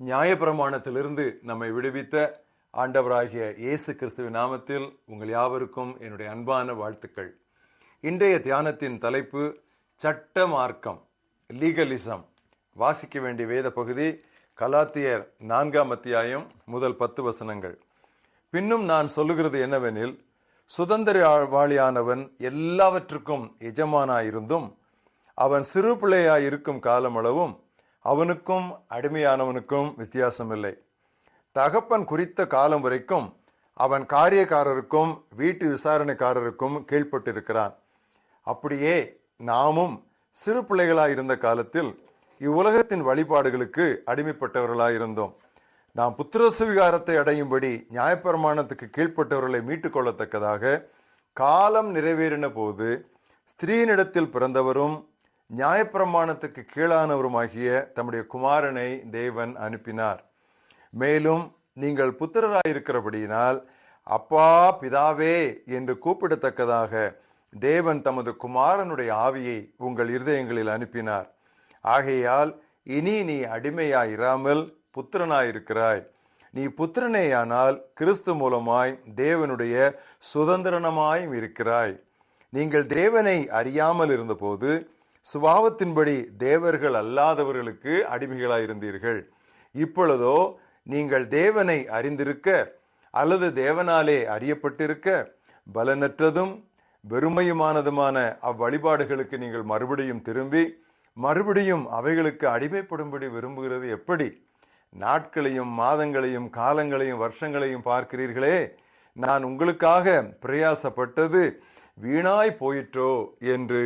நியாயப்பிரமாணத்திலிருந்து நம்மை விடுவித்த ஆண்டவராகிய இயேசு கிறிஸ்துவின் நாமத்தில் உங்கள் யாவருக்கும் என்னுடைய அன்பான வாழ்த்துக்கள். இன்றைய தியானத்தின் தலைப்பு சட்ட மார்க்கம், லீகலிசம். வாசிக்க வேண்டிய வேத பகுதி கலாத்தியர் 4ஆம் அத்தியாயம் முதல் 10 வசனங்கள். பின்னும் நான் சொல்லுகிறது என்னவெனில், சுதந்திரவாளியானவன் எல்லாவற்றுக்கும் எஜமானாயிருந்தும் அவன் சிறு பிள்ளையாயிருக்கும் காலமளவும் அவனுக்கும் அடிமையானவனுக்கும் வித்தியாசமில்லை. தகப்பன் குறித்த காலம் வரைக்கும் அவன் காரியக்காரருக்கும் வீட்டு விசாரணைக்காரருக்கும் கீழ்ப்பட்டிருக்கிறான். அப்படியே நாமும் சிறு பிள்ளைகளாயிருந்த காலத்தில் இவ்வுலகத்தின் வழிபாடுகளுக்கு அடிமைப்பட்டவர்களாயிருந்தோம். நாம் புத்திரசுவிகாரத்தை அடையும்படி நியாயப்பிரமாணத்துக்கு கீழ்ப்பட்டவர்களை மீட்டுக் கொள்ளத்தக்கதாக காலம் நிறைவேறின போது ஸ்திரீனிடத்தில் பிறந்தவரும் நியாயப்பிரமாணத்துக்கு கீழானவருமாகிய தம்முடைய குமாரனை தேவன் அனுப்பினார். மேலும் நீங்கள் புத்திரராயிருக்கிறபடியினால் அப்பா பிதாவே என்று கூப்பிடத்தக்கதாக தேவன் தமது குமாரனுடைய ஆவியை உங்கள் இருதயங்களில் அனுப்பினார். ஆகையால் இனி நீ அடிமையாயிராமல் புத்திரனாயிருக்கிறாய். நீ புத்திரனேயானால் கிறிஸ்து மூலமாய் தேவனுடைய சுதந்திரனமாயும் இருக்கிறாய். நீங்கள் தேவனை அறியாமல் இருந்தபோது சுபாவத்தின்படி தேவர்கள் அல்லாதவர்களுக்கு அடிமைகளாயிருந்தீர்கள். இப்பொழுதோ நீங்கள் தேவனை அறிந்திருக்க அல்லது தேவனாலே அறியப்பட்டிருக்க பலனற்றதும் வெறுமையுமானதுமான அவ்வழிபாடுகளுக்கு நீங்கள் மறுபடியும் திரும்பி மறுபடியும் அவைகளுக்கு அடிமைப்படும்படி விரும்புகிறது எப்படி? நாட்களையும் மாதங்களையும் காலங்களையும் வருஷங்களையும் பார்க்கிறீர்களே, நான் உங்களுக்காக பிரயாசப்பட்டது வீணாய் போயிற்றோ என்று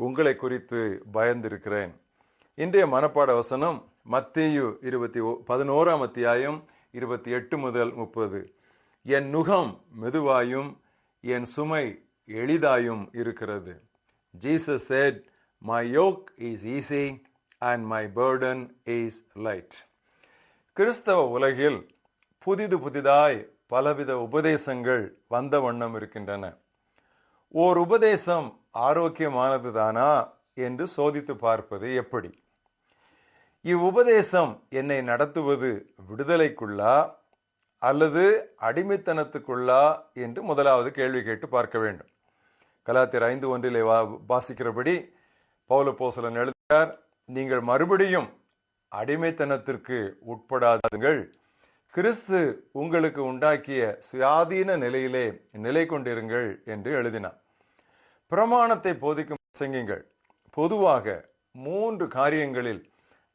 உங்களை குறித்து பயந்திருக்கிறேன். இன்றைய மனப்பாட வசனம் மத்தேயு 11ஆம் அத்தியாயம் 28 முதல் 30. என் நுகம் மெதுவாயும் என் சுமை எளிதாயும் இருக்கிறது. Jesus said, my yoke is easy and my burden is light. கிறிஸ்தவ உலகில் புதிதாய் பலவித உபதேசங்கள் வந்த வண்ணம் இருக்கின்றன. ஓர் உபதேசம் ஆரோக்கியமானது தானா என்று சோதித்து பார்ப்பது எப்படி? இவ்வுபதேசம் என்னை நடத்துவது விடுதலைக்குள்ளா அல்லது அடிமைத்தனத்துக்குள்ளா என்று முதலாவது கேள்வி கேட்டு பார்க்க வேண்டும். கலாத்தியர் 5:1 வாசிக்கிறபடி பவுல் அப்போஸ்தலன் எழுதுகிறார், நீங்கள் மறுபடியும் அடிமைத்தனத்திற்கு உட்படாதீர்கள், கிறிஸ்து உங்களுக்கு உண்டாக்கிய சுயாதீன நிலையிலே நிலை கொண்டிருங்கள் என்று எழுதினார். பிரமாணத்தை போதிக்கும் பிரசங்கிகள் பொதுவாக 3 காரியங்களில்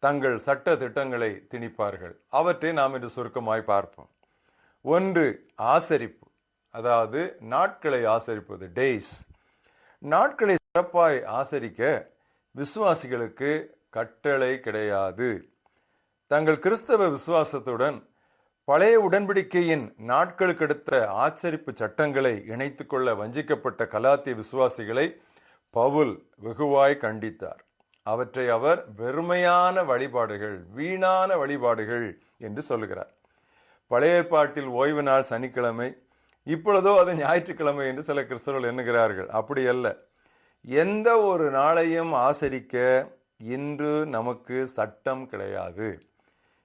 தங்கள் சட்ட திட்டங்களை திணிப்பார்கள். அவற்றை நாம் இன்று சுருக்கமாய் பார்ப்போம். 1, ஆசரிப்பு, அதாவது நாட்களை ஆசரிப்பது, டேஸ். நாட்களை சிறப்பாய் ஆசரிக்க விசுவாசிகளுக்கு கட்டளை கிடையாது. தங்கள் கிறிஸ்தவ விசுவாசத்துடன் பழைய உடன்படிக்கையின் நாட்களுக்கு அடுத்த ஆச்சரிப்பு சட்டங்களை இணைத்துக் கொள்ள வஞ்சிக்கப்பட்ட கலாத்திய விசுவாசிகளை பவுல் வெகுவாய் கண்டித்தார். அவற்றை அவர் வெறுமையான வழிபாடுகள், வீணான வழிபாடுகள் என்று சொல்லுகிறார். பழைய ஏற்பாட்டில் ஓய்வு நாள் சனிக்கிழமை, இப்பொழுதோ அது ஞாயிற்றுக்கிழமை என்று சில கிறிஸ்தவர்கள் எண்ணுகிறார்கள். அப்படி அல்ல. எந்த ஒரு நாளையும் ஆசரிக்க இன்று நமக்கு சட்டம் கிடையாது.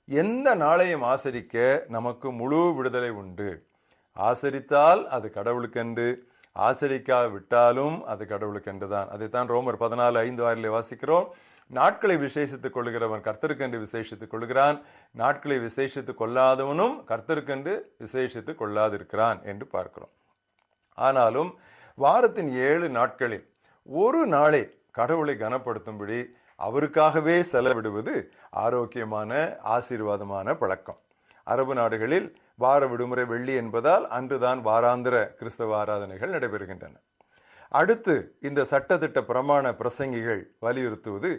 எந்த நாளையும் ஆசரிக்க நமக்கு முழு விடுதலை உண்டு. ஆசரித்தால் அது கடவுளுக்கென்று, ஆசரிக்காவிட்டாலும் அது கடவுளுக்கென்று தான். அதைத்தான் ரோமர் 14:5-6 வாசிக்கிறோம். நாட்களை விசேஷித்துக் கொள்கிறவன் கர்த்தருக்கென்று விசேஷித்துக் கொள்கிறான், நாட்களை விசேஷித்துக் கொள்ளாதவனும் கர்த்தருக்கென்று விசேஷித்துக் கொள்ளாதிருக்கிறான் என்று பார்க்கிறோம். ஆனாலும் வாரத்தின் 7 நாட்களில் ஒரு நாளை கடவுளை கனப்படுத்தும்படி அவருக்காகவே செலவிடுவது ஆரோக்கியமான ஆசீர்வாதமான பழக்கம். அரபு நாடுகளில் வார விடுமுறை வெள்ளி என்பதால் அன்றுதான் வாராந்திர கிறிஸ்தவ ஆராதனைகள் நடைபெறுகின்றன. அடுத்து இந்த சட்டத்திட்ட பிரமாண பிரசங்கிகள் வலியுறுத்துவது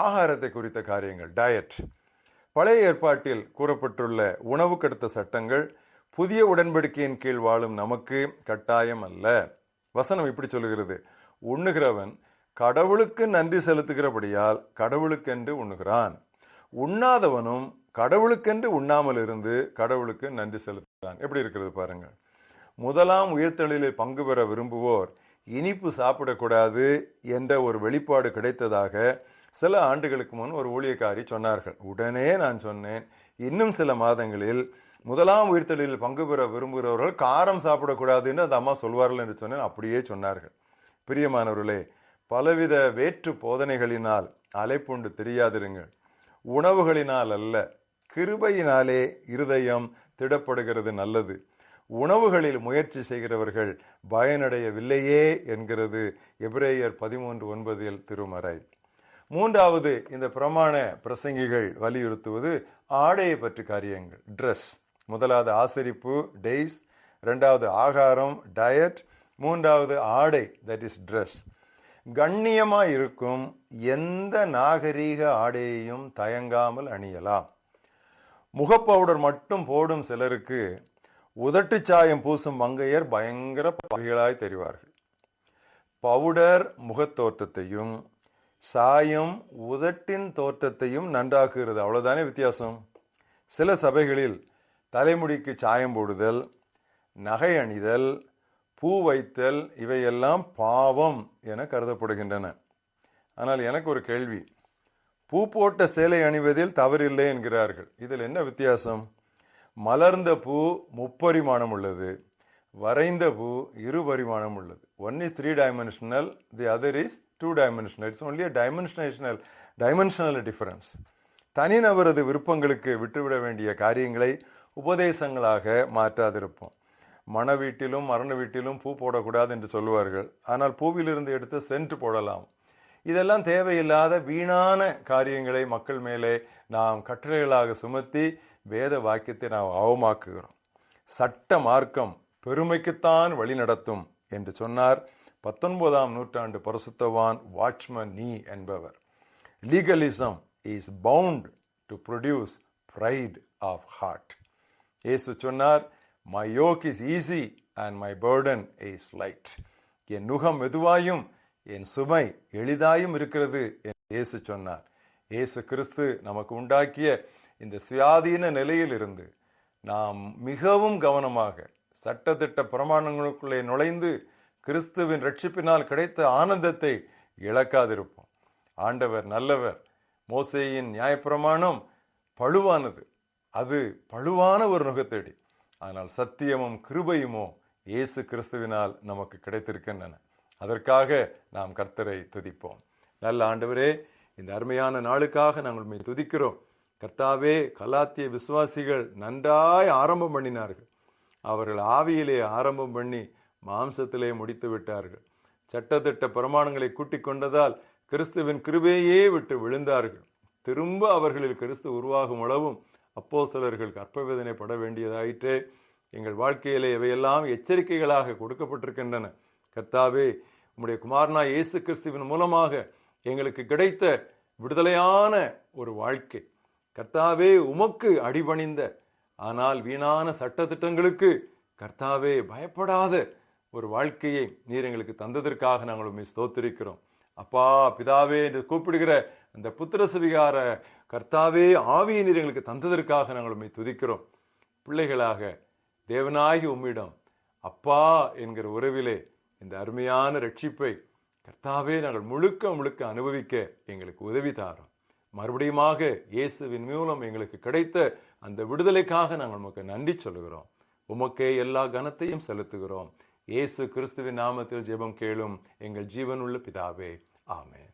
ஆகாரத்தை குறித்த காரியங்கள், டயட். பழைய ஏற்பாட்டில் கூறப்பட்டுள்ள உணவு கடுத்த சட்டங்கள் புதிய உடன்படிக்கையின் கீழ் வாழும் நமக்கு கட்டாயம் அல்ல. வசனம் இப்படி சொல்லுகிறது, உண்ணுகிறவன் கடவுளுக்கு நன்றி செலுத்துகிறபடியால் கடவுளுக்கென்று உண்ணுகிறான், உண்ணாதவனும் கடவுளுக்கென்று உண்ணாமல் இருந்து கடவுளுக்கு நன்றி செலுத்துகிறான். எப்படி இருக்கிறது பாருங்கள். முதலாம் உயிர்த்தெழுதலில் பங்கு பெற விரும்புவோர் இனிப்பு சாப்பிடக்கூடாது என்ற ஒரு வெளிப்பாடு கிடைத்ததாக சில ஆண்டுகளுக்கு முன் ஒரு ஊழியக்காரி சொன்னார்கள். உடனே நான் சொன்னேன், இன்னும் சில மாதங்களில் முதலாம் உயிர்த்தெழுதலில் பங்கு பெற விரும்புகிறவர்கள் காரம் சாப்பிடக்கூடாதுன்னு அந்த அம்மா சொல்வார்கள் என்று சொன்னேன். அப்படியே சொன்னார்கள். பிரியமானவர்களே, பலவித வேற்று போதனைகளினால் அலைப்புண்டு தெரியாதிருங்கள். உணவுகளினால் அல்ல, கிருபையினாலே இருதயம் திடப்படுகிறது நல்லது. உணவுகளில் முயற்சி செய்கிறவர்கள் பயனடையவில்லையே என்கிறது எபிரேயர் 13:9 திருமறை. மூன்றாவது, இந்த பிரமாண பிரசங்கிகள் வலியுறுத்துவது ஆடையை பற்றி காரியங்கள், ட்ரெஸ். முதலாவது ஆசரிப்பு, டேய்ஸ். இரண்டாவது ஆகாரம், டயட். மூன்றாவது ஆடை, தட் இஸ் ட்ரெஸ். கண்ணியமாய் இருக்கும் எந்த நாகரீக ஆடையையும் தயங்காமல் அணியலாம். முகப்பவுடர் மட்டும் போடும் சிலருக்கு உதட்டு சாயம் பூசும் மங்கையர் பயங்கர பகைகளாய் தெரிவார்கள். பவுடர் முகத்தோற்றத்தையும் சாயம் உதட்டின் தோற்றத்தையும் நன்றாக்குகிறது, அவ்வளவுதானே வித்தியாசம். சில சபைகளில் தலைமுடிக்கு சாயம் போடுதல், நகை அணிதல், பூ வைத்தல் இவையெல்லாம் பாவம் என கருதப்படுகின்றன. ஆனால் எனக்கு ஒரு கேள்வி, பூ போட்ட சேலை அணிவதில் தவறில்லை என்கிறார்கள். இதில் என்ன வித்தியாசம்? மலர்ந்த பூ முப்பரிமாணம் உள்ளது, வரைந்த பூ இருபரிமாணம் உள்ளது. One is 3 dimensional, the other is 2 dimensional. It's only dimensional difference. தனிநபரது விருப்பங்களுக்கு விட்டுவிட வேண்டிய காரியங்களை உபதேசங்களாக மாற்றாதிருப்போம். மண வீட்டிலும் மரண வீட்டிலும் பூ போடக்கூடாது என்று சொல்லுவார்கள். ஆனால் பூவிலிருந்து எடுத்து சென்ட் போடலாம். இதெல்லாம் தேவையில்லாத வீணான காரியங்களை மக்கள் மேலே நாம் கட்டளைகளாக சுமத்தி வேத வாக்கியத்தை நாம் அவமாக்குகிறோம். சட்ட மார்க்கம் பெருமைக்குத்தான் வழி நடத்தும் என்று சொன்னார் 19ஆம் நூற்றாண்டு பரிசுத்தவான் வாட்ச்மன் நீ என்பவர். Legalism is bound to produce pride of heart. இயேசு சொன்னார், my yoke is easy and my burden is light. என் நுகம் மெதுவாயும் என் சுமை எளிதாயும் இருக்கிறது என்று இயேசு சொன்னார். இயேசு கிறிஸ்து நமக்கு உண்டாக்கிய இந்த சுயாதீன நிலையில் இருந்து நாம் மிகவும் கவனமாக சட்டத்திட்ட பிரமாணங்களுக்குள்ளே நுழைந்து கிறிஸ்துவின் ரட்சிப்பினால் கிடைத்த ஆனந்தத்தை இழக்காதிருப்போம். ஆண்டவர் நல்லவர். மோசேயின் நியாயப்பிரமாணம் பழுவானது, அது பழுவான ஒரு நுகத்தடி. ஆனால் சத்தியமும் கிருபையுமோ இயேசு கிறிஸ்துவினால் நமக்கு கிடைத்திருக்கின்றன. அதற்காக நாம் கர்த்தரை துதிப்போம். நல்ல ஆண்டவரே, இந்த அருமையான நாளுக்காக நாங்கள் உம்மை துதிக்கிறோம். கர்த்தாவே, கலாத்திய விசுவாசிகள் நன்றாய் ஆரம்பம் பண்ணினார்கள். அவர்கள் ஆவியிலே ஆரம்பம் பண்ணி மாம்சத்திலே முடித்து விட்டார்கள். சட்டத்திட்ட பிரமாணங்களை கூட்டிக் கொண்டதால் கிறிஸ்துவின் கிருபையே விட்டு விழுந்தார்கள். திரும்ப அவர்களில் கிறிஸ்து உருவாகும் அளவும் அப்போஸ்தலர்கள் கற்பவேதனை பட வேண்டியதாயிற்றே. எங்கள் வாழ்க்கையிலே இவையெல்லாம் எச்சரிக்கைகளாக கொடுக்கப்பட்டிருக்கின்றன. கர்த்தாவே, உம்முடைய குமாரனா இயேசு கிறிஸ்துவின் மூலமாக எங்களுக்கு கிடைத்த விடுதலையான ஒரு வாழ்க்கை, கர்த்தாவே உமக்கு அடிபணிந்த ஆனால் வீணான சட்டதிட்டங்களுக்கு கர்த்தாவே பயப்படாத ஒரு வாழ்க்கையை நீர் எங்களுக்கு தந்ததற்காக நாங்கள் உம்மை ஸ்தோத்திரிக்கிறோம். அப்பா பிதாவே என்று கூப்பிடுகிற அந்த புத்திர சுவிகார கர்த்தாவே ஆவியை நீர் எங்களுக்கு தந்ததற்காக நாங்கள் உம்மை துதிக்கிறோம். பிள்ளைகளாக தேவனாகி உம்மிடம் அப்பா என்கிற உறவிலே இந்த அருமையான ரட்சிப்பை கர்த்தாவே நாங்கள் முழுக்க முழுக்க அனுபவிக்க எங்களுக்கு உதவி தாரோம். மறுபடியுமாக இயேசுவின் மூலம் எங்களுக்கு கிடைத்த அந்த விடுதலைக்காக நாங்கள் உமக்கு நன்றி சொல்லுகிறோம். உமக்கே எல்லா கனத்தையும் செலுத்துகிறோம். இயேசு கிறிஸ்துவின் நாமத்தில் ஜெபம் கேளும் எங்கள் ஜீவனுள்ள பிதாவே, ஆமென்.